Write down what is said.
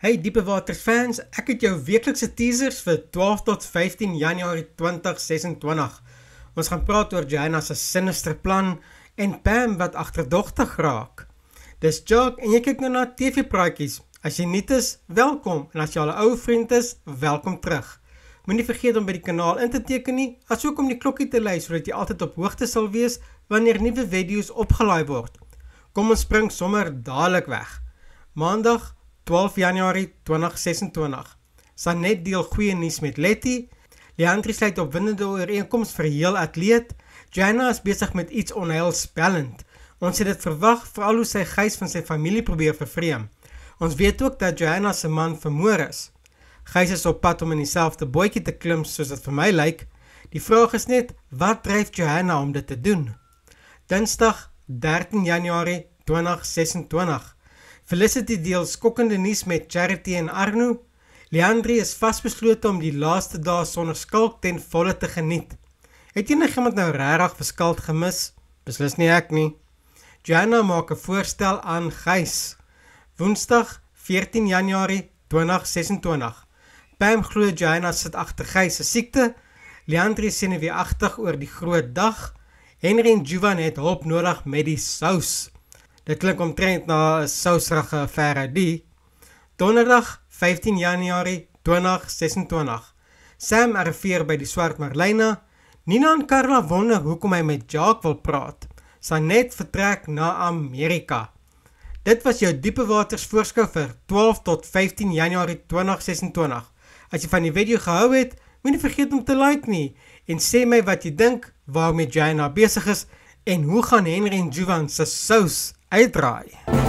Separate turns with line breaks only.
Hey Diepe Waters fans, ek het jou weeklikse teasers vir 12 tot 15 Januarie 2026. Ons gaan praat oor Joanna se sinister plan en Pam wat agterdogtig raak. Dis Jock en jy kyk nou na TV-praatjies. As jy nuut is, welkom en as jy al 'n ou vriend is, welkom terug. Moenie vergeet om by die kanaal in te teken nie, asook om die klokkie te lui sodat jy altyd op hoogte sal wees wanneer nuwe video's opgelaai word. Kom ons spring sommer dadelik weg. Maandag 12 Januarie 2026. Sanet deel goeie nuus met Letty. Leandri sluit opwindende ooreenkoms vir heel atleet. Joanna is besig met iets onheilspellend. Ons het dit verwag veral hoe sy Gys van sy familie probeer vervreem. Ons weet ook dat Joanna se man vermoor is. Gys is op pad om in dieselfde bootjie te klim soos dit vir my lyk. Die vraag is net, wat dryf Joanna om dit te doen? Dinsdag 13 Januarie 2026. Felicity deel skokkende nuus met Charity en Arno. Leandri is vasbeslote om die laaste dae sonder skalk ten volle te geniet. Het enigiemand nou regtig vir skuld gemis? Beslis nie ek nie. Joanna maak 'n voorstel aan Gys. Woensdag 14 Januarie 2026. Pam glo Joanna sit agter Gys se siekte. Leandri is senuweeagtig oor die groot dag. Henry en Juvan het hulp nodig met die sous. Dit klink omtrent na 'n sousrige affære die. Donderdag 15 Januarie 2026. Sam arriveer by die Swart Marlyne. Nina en Carla wonder hoekom hy met Jacques wil praat. Sanet vertrek na Amerika. Dit was jou Diepe Waters voorskou vir 12 tot 15 Januarie 2026. As jy van die video gehou het, moenie vergeet om te like nie en sê my wat jy dink waarmee Joanna besig is en hoe gaan Henry en Juvan se sous uitdraai.